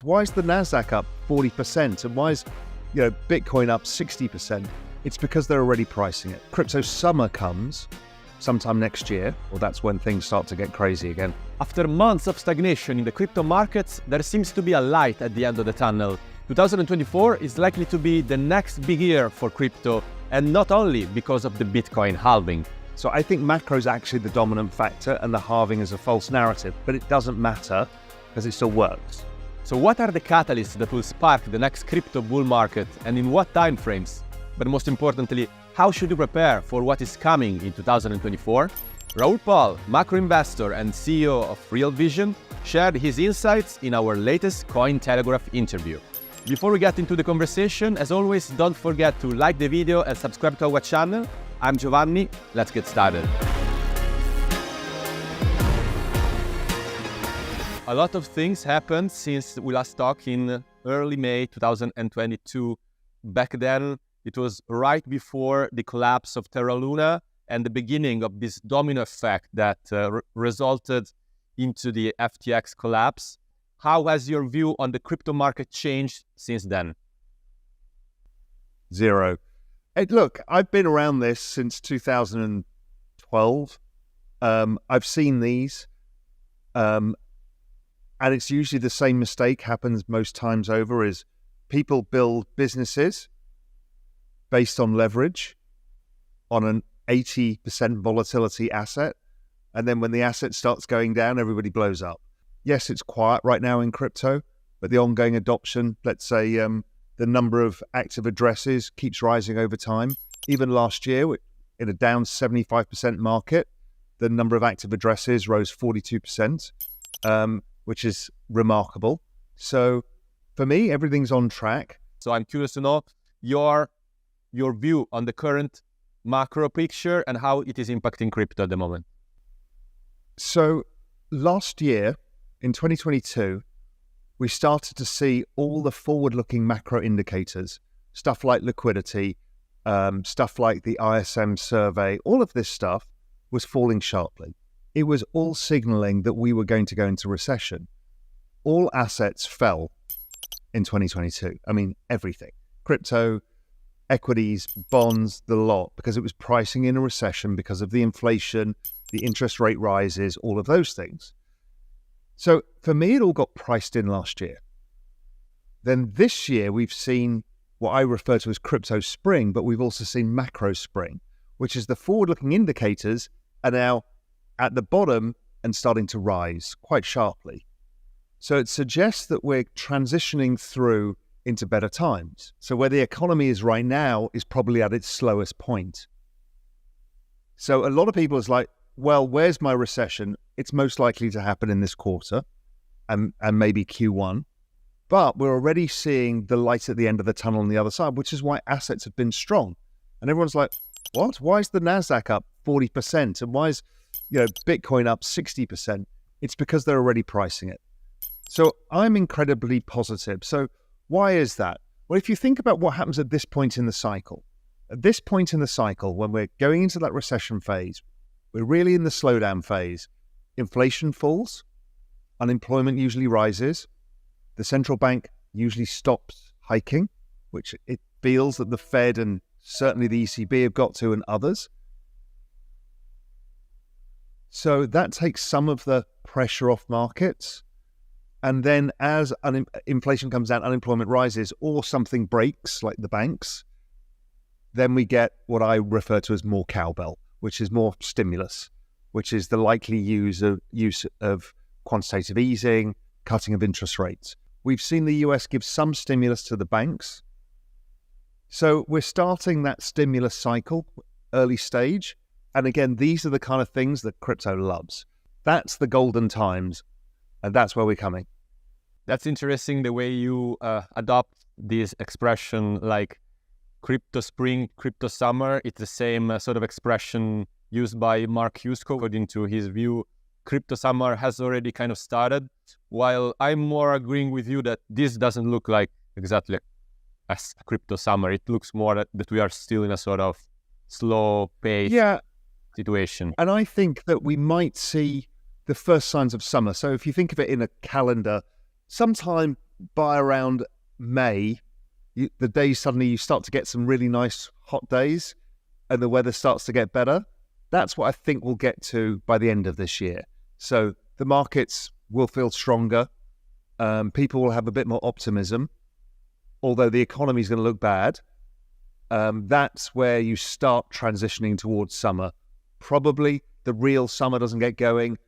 Why is the NASDAQ up 40% and why is Bitcoin up 60%? It's because they're already pricing it. Crypto summer comes sometime next year, or that's when things start to get crazy again. After months of stagnation in the crypto markets, there seems to be a light at the end of the tunnel. 2024 is likely to be the next big year for crypto, and not only because of the Bitcoin halving. So I think macro is actually the dominant factor and the halving is a false narrative, but it doesn't matter because it still works. So what are the catalysts that will spark the next crypto bull market and in what time frames? But most importantly, how should you prepare for what is coming in 2024? Raoul Pal, macro investor and CEO of Real Vision, shared his insights in our latest Cointelegraph interview. Before we get into the conversation, as always, don't forget to like the video and subscribe to our channel. I'm Giovanni, let's get started. A lot of things happened since we last talked in early May 2022. Back then, it was right before the collapse of Terra Luna and the beginning of this domino effect that resulted into the FTX collapse. How has your view on the crypto market changed since then? Zero. Hey, look, I've been around this since 2012. I've seen these. And it's usually the same mistake happens most times over is people build businesses based on leverage on an 80% volatility asset. And then when the asset starts going down, everybody blows up. Yes, it's quiet right now in crypto, but the ongoing adoption, let's say the number of active addresses keeps rising over time. Even last year, in a down 75% market, the number of active addresses rose 42%. Which is remarkable. So for me, everything's on track. So I'm curious to know your view on the current macro picture and how it is impacting crypto at the moment. So last year, in 2022, we started to see all the forward-looking macro indicators, stuff like liquidity, stuff like the ISM survey, all of this stuff was falling sharply. It was all signaling that we were going to go into recession. All assets fell in 2022. I mean, everything. Crypto, equities, bonds, the lot, because it was pricing in a recession because of the inflation, the interest rate rises, all of those things. So for me, it all got priced in last year. Then this year, we've seen what I refer to as crypto spring, but we've also seen macro spring, which is the forward-looking indicators are now at the bottom and starting to rise quite sharply. So it suggests that we're transitioning through into better times. So where the economy is right now is probably at its slowest point. So a lot of people is like, well, where's my recession? It's most likely to happen in this quarter and maybe Q1. But we're already seeing the light at the end of the tunnel on the other side, which is why assets have been strong. And everyone's like, what? Why is the NASDAQ up 40%? And why is Bitcoin up 60%? It's because they're already pricing it. So I'm incredibly positive. So why is that? Well, if you think about what happens at this point in the cycle, when we're going into that recession phase, we're really in the slowdown phase. Inflation falls, unemployment usually rises, the central bank usually stops hiking, which it feels that the Fed and certainly the ECB have got to, and others. So that takes some of the pressure off markets. And then as inflation comes down, unemployment rises, or something breaks, like the banks, then we get what I refer to as more cowbell, which is more stimulus, which is the likely use of quantitative easing, cutting of interest rates. We've seen the US give some stimulus to the banks. So we're starting that stimulus cycle, early stage. And again, these are the kind of things that crypto loves. That's the golden times, and that's where we're coming. That's interesting, the way you adopt this expression like crypto spring, crypto summer. It's the same sort of expression used by Mark Yusko. According to his view, crypto summer has already kind of started, while I'm more agreeing with you that this doesn't look like exactly a crypto summer. It looks more that we are still in a sort of slow pace situation. And I think that we might see the first signs of summer. So if you think of it in a calendar, sometime by around May, the days suddenly you start to get some really nice hot days and the weather starts to get better. That's what I think we'll get to by the end of this year. So the markets will feel stronger. People will have a bit more optimism, although the economy is going to look bad. That's where you start transitioning towards summer. Probably the real summer doesn't get going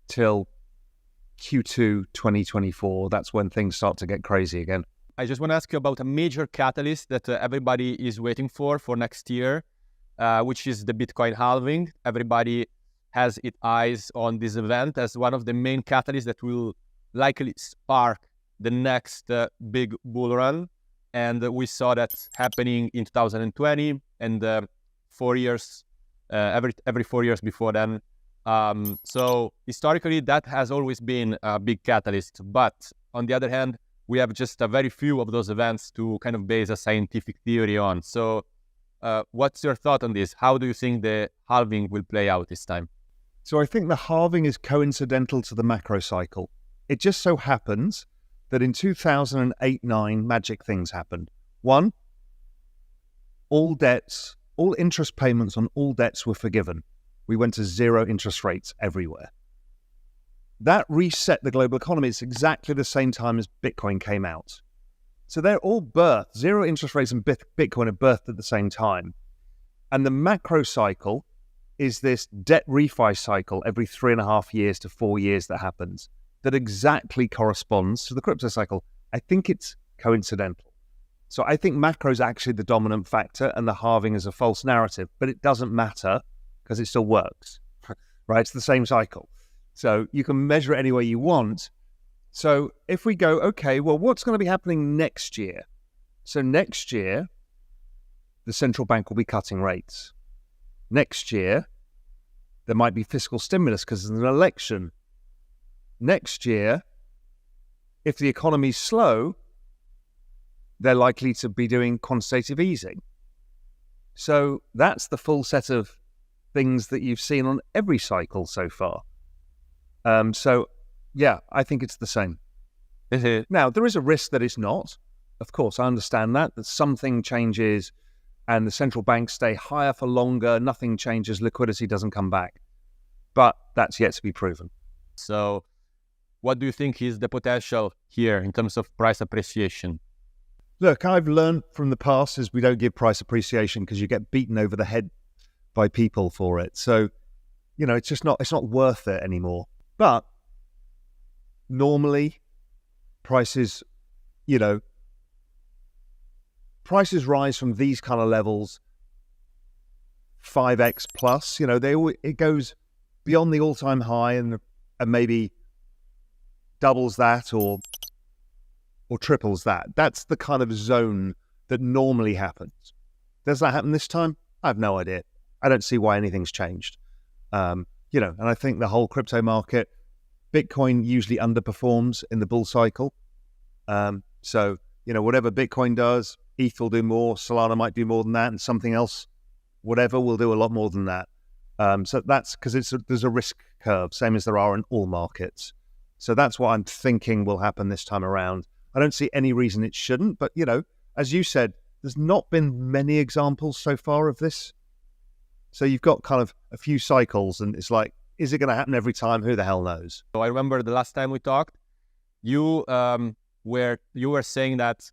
till Q2 2024. That's when things start to get crazy again. I just want to ask you about a major catalyst that everybody is waiting for next year, which is the Bitcoin halving. Everybody has its eyes on this event as one of the main catalysts that will likely spark the next big bull run. And we saw that happening in 2020 and 4 years, every 4 years before then. So historically, that has always been a big catalyst. But on the other hand, we have just a very few of those events to kind of base a scientific theory on. So what's your thought on this? How do you think the halving will play out this time? So I think the halving is coincidental to the macro cycle. It just so happens that in 2008-9, magic things happened. One, all interest payments on all debts were forgiven. We went to zero interest rates everywhere. That reset the global economy. It's exactly the same time as Bitcoin came out. So they're all birthed. Zero interest rates and Bitcoin are birthed at the same time. And the macro cycle is this debt refi cycle every 3.5 years to 4 years that happens, that exactly corresponds to the crypto cycle. I think it's coincidental. So I think macro is actually the dominant factor and the halving is a false narrative, but it doesn't matter because it still works, right? It's the same cycle. So you can measure it any way you want. So if we go, okay, well, what's going to be happening next year? So next year, the central bank will be cutting rates. Next year, there might be fiscal stimulus because there's an election. Next year, if the economy's slow, they're likely to be doing quantitative easing. So that's the full set of things that you've seen on every cycle so far. So, yeah, I think it's the same. Now, there is a risk that it's not. Of course, I understand that something changes and the central banks stay higher for longer, nothing changes, liquidity doesn't come back. But that's yet to be proven. So what do you think is the potential here in terms of price appreciation? Look, I've learned from the past is we don't give price appreciation because you get beaten over the head by people for it. So, it's not worth it anymore. But normally prices rise from these kind of levels 5x plus. It goes beyond the all-time high and maybe doubles that or triples that. That's the kind of zone that normally happens. Does that happen this time? I have no idea. I don't see why anything's changed. And I think the whole crypto market, Bitcoin usually underperforms in the bull cycle. So, whatever Bitcoin does, ETH will do more, Solana might do more than that, and something else, whatever, will do a lot more than that. So that's because there's a risk curve, same as there are in all markets. So that's what I'm thinking will happen this time around. I don't see any reason it shouldn't, but, as you said, there's not been many examples so far of this. So you've got kind of a few cycles and it's like, is it going to happen every time? Who the hell knows? So I remember the last time we talked, you were saying that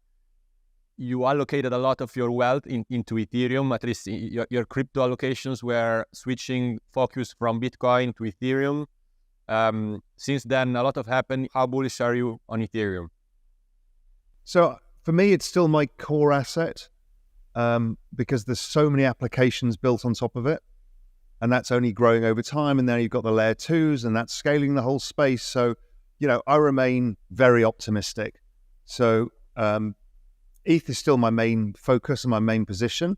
you allocated a lot of your wealth into Ethereum, at least your crypto allocations were switching focus from Bitcoin to Ethereum. Since then, a lot of happened. How bullish are you on Ethereum? So for me, it's still my core asset because there's so many applications built on top of it. And that's only growing over time. And then you've got the layer 2s and that's scaling the whole space. So, I remain very optimistic. So ETH is still my main focus and my main position.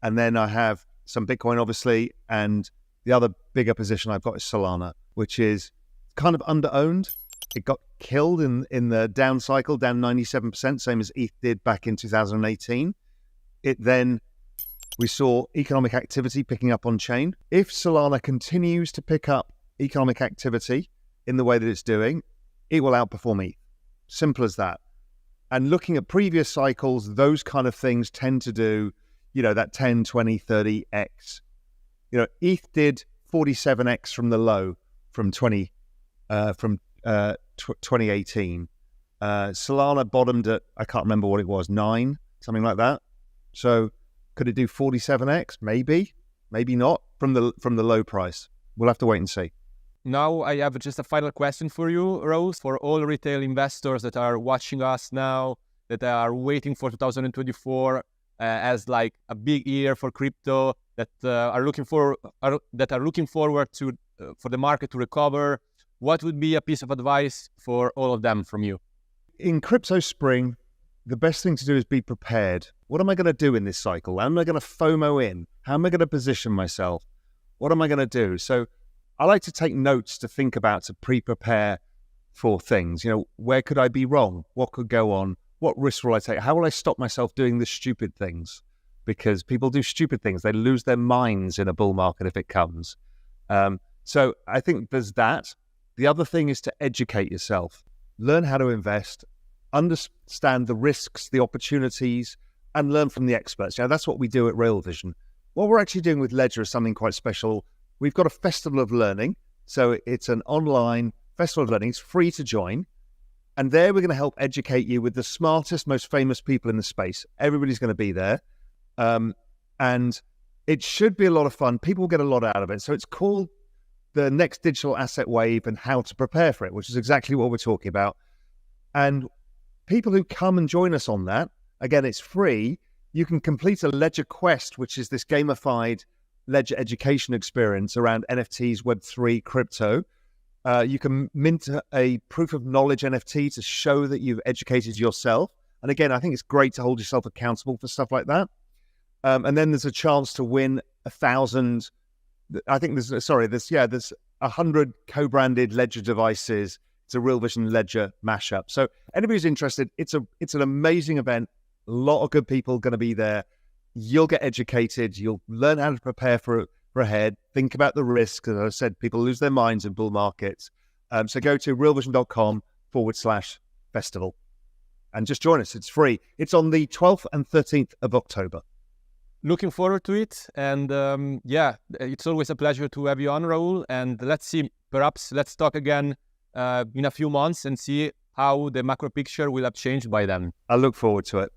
And then I have some Bitcoin, obviously. And the other bigger position I've got is Solana, which is kind of under-owned. It got killed in the down cycle, down 97%, same as ETH did back in 2018. We saw economic activity picking up on chain. If Solana continues to pick up economic activity in the way that it's doing, it will outperform ETH. Simple as that. And looking at previous cycles, those kind of things tend to do, that 10, 20, 30x. ETH did 47x from the low from 2018. Solana bottomed at, I can't remember what it was, 9, something like that. So could it do 47x? Maybe not from the low price. We'll have to wait and see. Now I have just a final question for you, Rose, for all retail investors that are watching us now, that are waiting for 2024 as like a big year for crypto, that are looking forward to for the market to recover. What would be a piece of advice for all of them from you? In crypto spring, the best thing to do is be prepared. What am I going to do in this cycle? How am I going to FOMO in? How am I going to position myself? What am I going to do? So I like to take notes to think about, to pre-prepare for things. Where could I be wrong? What could go on? What risks will I take? How will I stop myself doing the stupid things? Because people do stupid things. They lose their minds in a bull market if it comes. So I think there's that. The other thing is to educate yourself. Learn how to invest, understand the risks, the opportunities, and learn from the experts. That's what we do at Raoul Vision. What we're actually doing with Ledger is something quite special. We've got a festival of learning. So it's an online festival of learning. It's free to join. And there we're going to help educate you with the smartest, most famous people in the space. Everybody's going to be there. And it should be a lot of fun. People will get a lot out of it. So it's called the Next Digital Asset Wave and How to Prepare for It, which is exactly what we're talking about. And people who come and join us on that, again, it's free. You can complete a Ledger Quest, which is this gamified Ledger education experience around NFTs, Web3, crypto. You can mint a proof of knowledge NFT to show that you've educated yourself. And again, I think it's great to hold yourself accountable for stuff like that. And then there's a chance to win 1,000. I think there's 100 co-branded Ledger devices. It's a Real Vision Ledger mashup. So anybody who's interested, it's an amazing event. A lot of good people going to be there. You'll get educated. You'll learn how to prepare for ahead. Think about the risks. As I said, people lose their minds in bull markets. So go to realvision.com/festival and just join us. It's free. It's on the 12th and 13th of October. Looking forward to it. And it's always a pleasure to have you on, Raoul. And let's see, perhaps let's talk again in a few months and see how the macro picture will have changed by then. I look forward to it.